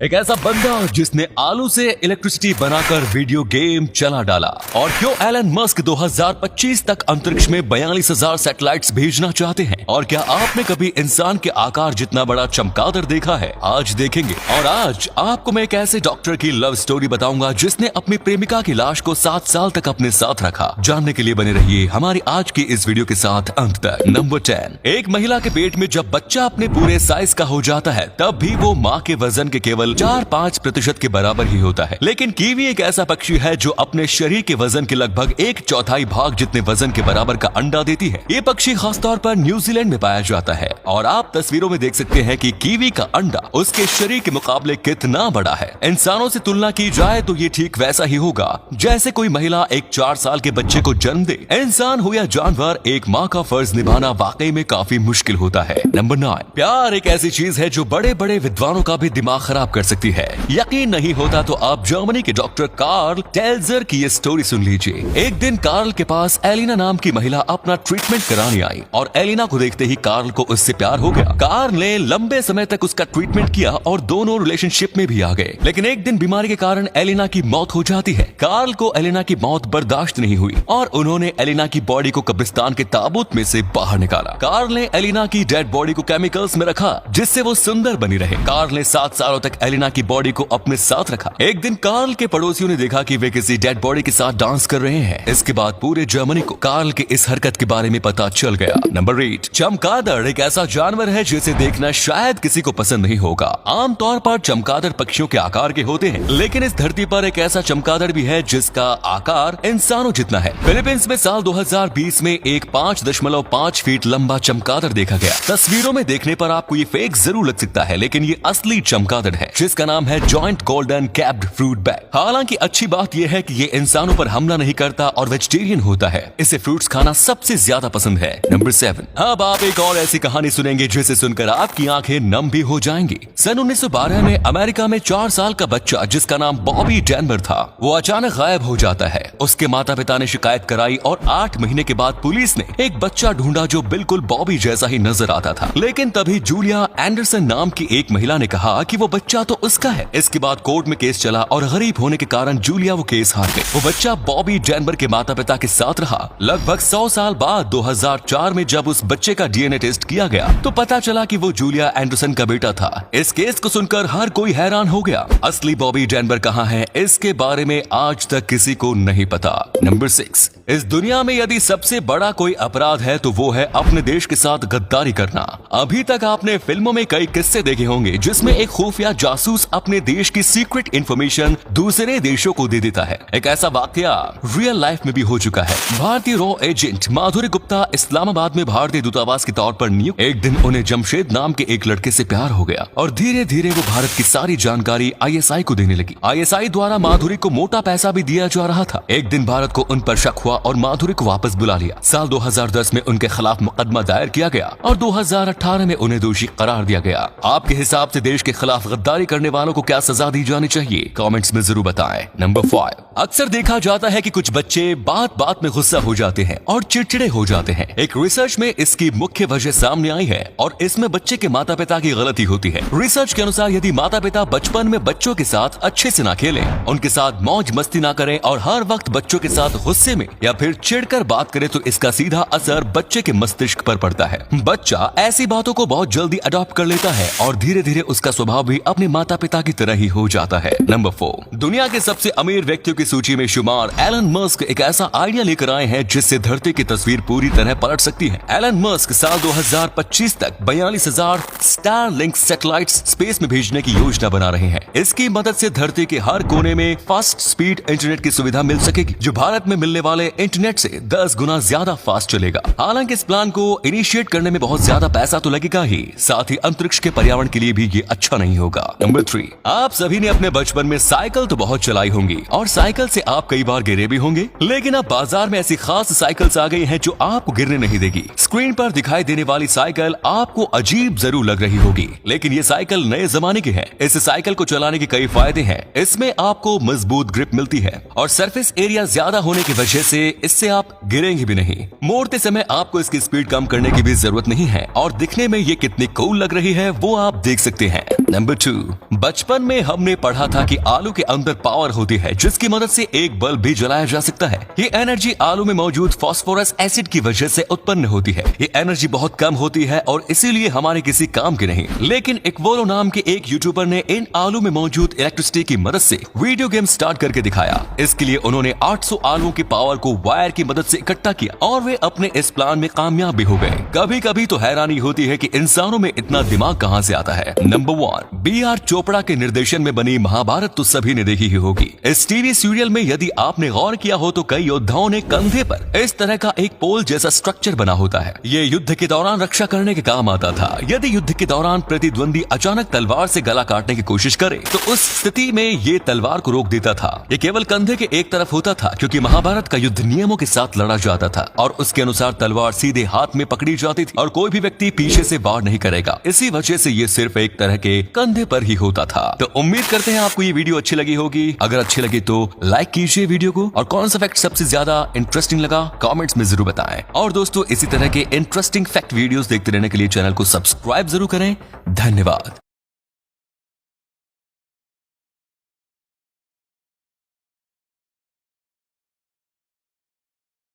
एक ऐसा बंदा जिसने आलू से इलेक्ट्रिसिटी बनाकर वीडियो गेम चला डाला। और क्यों एलन मस्क 2025 तक अंतरिक्ष में 42,000 सैटेलाइट्स भेजना चाहते हैं। और क्या आपने कभी इंसान के आकार जितना बड़ा चमगादड़ देखा है, आज देखेंगे। और आज आपको मैं एक ऐसे डॉक्टर की लव स्टोरी बताऊंगा जिसने अपनी प्रेमिका की लाश को 7 साल तक अपने साथ रखा। जानने के लिए बने रहिए हमारी आज की इस वीडियो के साथ अंत तक। नंबर 10, एक महिला के पेट में जब बच्चा अपने पूरे साइज का हो जाता है तब भी वो माँ के वजन के केवल 4-5% के बराबर ही होता है। लेकिन कीवी एक ऐसा पक्षी है जो अपने शरीर के वजन के लगभग 1/4 भाग जितने वजन के बराबर का अंडा देती है। ये पक्षी खासतौर पर न्यूजीलैंड में पाया जाता है और आप तस्वीरों में देख सकते हैं कि कीवी का अंडा उसके शरीर के मुकाबले कितना बड़ा है। इंसानों से तुलना की जाए तो ये ठीक वैसा ही होगा जैसे कोई महिला एक 4 साल के बच्चे को जन्म दे। इंसान हो या जानवर, एक माँ का फर्ज निभाना वाकई में काफी मुश्किल होता है। नंबर 9, प्यार एक ऐसी चीज है जो बड़े बड़े विद्वानों का भी दिमाग खराब कर सकती है। यकीन नहीं होता तो आप जर्मनी के डॉक्टर कार्ल टेल्जर की ये स्टोरी सुन लीजिए। एक दिन कार्ल के पास एलिना नाम की महिला अपना ट्रीटमेंट कराने आई और एलिना को देखते ही कार्ल को उससे प्यार हो गया। कार्ल ने लंबे समय तक उसका ट्रीटमेंट किया और दोनों रिलेशनशिप में भी आ गए। लेकिन एक दिन बीमारी के कारण एलिना की मौत हो जाती है। कार्ल को एलिना की मौत बर्दाश्त नहीं हुई और उन्होंने एलिना की बॉडी को कब्रिस्तान के ताबूत में से बाहर निकाला। कार्ल ने एलिना की डेड बॉडी को केमिकल्स में रखा जिससे वो सुंदर बनी रहे। कार्ल ने 7 सालों तक एलिना की बॉडी को अपने साथ रखा। एक दिन कार्ल के पड़ोसियों ने देखा कि वे किसी डेड बॉडी के साथ डांस कर रहे हैं। इसके बाद पूरे जर्मनी को कार्ल के इस हरकत के बारे में पता चल गया। नंबर 8, चमगादड़ एक ऐसा जानवर है जिसे देखना शायद किसी को पसंद नहीं होगा। आमतौर पर चमगादड़ पक्षियों के आकार के होते हैं, लेकिन इस धरती पर एक ऐसा चमगादड़ भी है जिसका आकार इंसानों जितना है। फिलीपींस में साल 2020 में एक 5.5 फीट लंबा चमगादड़ देखा गया। तस्वीरों में देखने पर आपको ये फेक जरूर लग सकता है, लेकिन ये असली चमगादड़ है जिसका नाम है joint golden capped fruit bat. हालांकि अच्छी बात यह है कि ये इंसानों पर हमला नहीं करता और वेजिटेरियन होता है। इसे फ्रूट्स खाना सबसे ज्यादा पसंद है। नंबर 7, अब आप एक और ऐसी कहानी सुनेंगे जिसे सुनकर आपकी आंखें नम भी हो जाएंगी। सन 1912 में अमेरिका में 4 साल का बच्चा जिसका नाम बॉबी डेनवर था, वो अचानक गायब हो जाता है। उसके माता पिता ने शिकायत कराई और 8 महीने के बाद पुलिस ने एक बच्चा ढूंढा जो बिल्कुल बॉबी जैसा ही नजर आता था। लेकिन तभी जूलिया एंडरसन नाम की एक महिला ने कहा कि वो बच्चा तो उसका है। इसके बाद कोर्ट में केस चला और गरीब होने के कारण जूलिया वो केस हार गई। वो बच्चा बॉबी डेनवर के माता पिता के साथ रहा। लगभग 100 साल बाद 2004 में जब उस बच्चे का डीएनए टेस्ट किया गया तो पता चला कि वो जूलिया एंडरसन का बेटा था। इस केस को सुनकर हर कोई हैरान हो गया। असली बॉबी डेनवर कहाँ है, इसके बारे में आज तक किसी को नहीं पता। नंबर 6, इस दुनिया में यदि सबसे बड़ा कोई अपराध है तो वो है अपने देश के साथ गद्दारी करना। अभी तक आपने फिल्मों में कई किस्से देखे होंगे जिसमें एक खुफिया जासूस अपने देश की सीक्रेट इंफॉर्मेशन दूसरे देशों को दे देता है। एक ऐसा वाकया रियल लाइफ में भी हो चुका है। भारतीय रॉ एजेंट माधुरी गुप्ता इस्लामाबाद में भारतीय दूतावास के तौर पर नियुक्त। एक दिन उन्हें जमशेद नाम के एक लड़के से प्यार हो गया और धीरे धीरे वो भारत की सारी जानकारी आईएसआई को देने लगी। आईएसआई द्वारा माधुरी को मोटा पैसा भी दिया जा रहा था। एक दिन भारत को उन पर शक हुआ और माधुरी को वापस बुला लिया। साल 2010 में उनके खिलाफ मुकदमा दायर किया गया और 2018 में उन्हें दोषी करार दिया गया। आपके हिसाब से देश के खिलाफ गद्दारी करने वालों को क्या सजा दी जानी चाहिए, कमेंट्स में जरूर बताएं। नंबर 5, अक्सर देखा जाता है कि कुछ बच्चे बात बात में गुस्सा हो जाते हैं और चिड़चिड़े हो जाते हैं। एक रिसर्च में इसकी मुख्य वजह सामने आई है और इसमें बच्चे के माता पिता की गलती होती है। रिसर्च के अनुसार यदि माता पिता बचपन में बच्चों के साथ अच्छे से ना खेलें, उनके साथ मौज मस्ती ना करें और हर वक्त बच्चों के साथ गुस्से में या फिर चिढ़कर बात करें तो इसका सीधा असर बच्चे के मस्तिष्क पर पड़ता है। बच्चा ऐसी बातों को बहुत जल्दी अडॉप्ट कर लेता है और धीरे धीरे उसका स्वभाव भी अपने माता पिता की तरह ही हो जाता है। नंबर 4, दुनिया के सबसे अमीर व्यक्तियों की सूची में शुमार एलन मस्क एक ऐसा आइडिया लेकर आए हैं जिससे धरती की तस्वीर पूरी तरह पलट सकती है। एलन मस्क साल 2025 तक 42,000 स्टारलिंक सैटेलाइट्स स्पेस में भेजने की योजना बना रहे हैं। इसकी मदद से धरती के हर कोने में फास्ट स्पीड इंटरनेट की सुविधा मिल सकेगी जो भारत में मिलने वाले इंटरनेट से 10 गुना ज्यादा फास्ट चलेगा। हालांकि इस प्लान को इनिशिएट करने में बहुत ज्यादा पैसा तो लगेगा ही, साथ ही अंतरिक्ष के पर्यावरण के लिए भी ये अच्छा नहीं होगा। नंबर 3, आप सभी ने अपने बचपन में साइकिल तो बहुत चलाई होंगी और साइकिल से आप कई बार गिरे भी होंगे। लेकिन अब बाजार में ऐसी खास साइकिल्स आ गई हैं जो आपको गिरने नहीं देगी। स्क्रीन पर दिखाई देने वाली साइकिल आपको अजीब जरूर लग रही होगी, लेकिन ये साइकिल नए जमाने की है। इस साइकिल को चलाने के कई फायदे हैं। इसमें आपको मजबूत ग्रिप मिलती है और सरफेस एरिया ज्यादा होने की वजह से इससे आप गिरेंगे भी नहीं। मोड़ते समय आपको इसकी स्पीड कम करने की भी जरूरत नहीं है और दिखने में ये कितनी कूल लग रही है वो आप देख सकते हैं। नंबर 2, बचपन में हमने पढ़ा था कि आलू के अंदर पावर होती है जिसकी मदद से एक बल्ब भी जलाया जा सकता है। ये एनर्जी आलू में मौजूद फास्फोरस एसिड की वजह से उत्पन्न होती है। ये एनर्जी बहुत कम होती है और इसीलिए हमारे किसी काम की नहीं। लेकिन इक्वोलो नाम के एक यूट्यूबर ने इन आलू में मौजूद इलेक्ट्रिसिटी की मदद से वीडियो गेम स्टार्ट करके दिखाया। इसके लिए उन्होंने 800 आलुओं की पावर को वायर की मदद से इकट्ठा किया और वे अपने इस प्लान में कामयाब भी हो गए। कभी कभी तो हैरानी होती है कि इंसानों में इतना दिमाग कहां से आता है। Number 1, B.R. चोपड़ा के निर्देशन में बनी महाभारत तो सभी ने देखी ही होगी। इस टीवी सीरियल में यदि आपने गौर किया हो तो कई योद्धाओं ने कंधे पर इस तरह का एक पोल जैसा स्ट्रक्चर बना होता है। ये युद्ध के दौरान रक्षा करने के काम आता था। यदि युद्ध के दौरान प्रतिद्वंदी अचानक तलवार से गला काटने की कोशिश करे तो उस स्थिति में ये तलवार को रोक देता था। ये केवल कंधे के एक तरफ होता था क्योंकि महाभारत का युद्ध नियमों के साथ लड़ा जाता था और उसके अनुसार तलवार सीधे हाथ में पकड़ी जाती थी और कोई भी व्यक्ति पीछे से वार नहीं करेगा। इसी वजह से ये सिर्फ एक तरह के कंधे पर ही होता था। तो उम्मीद करते हैं आपको ये वीडियो अच्छी लगी होगी। अगर अच्छी लगी तो लाइक कीजिए वीडियो को और कौन सा फैक्ट सबसे ज्यादा इंटरेस्टिंग लगा कमेंट्स में जरूर बताएं। और दोस्तों इसी तरह के इंटरेस्टिंग फैक्ट वीडियोस देखते रहने के लिए चैनल को सब्सक्राइब जरूर करें। धन्यवाद।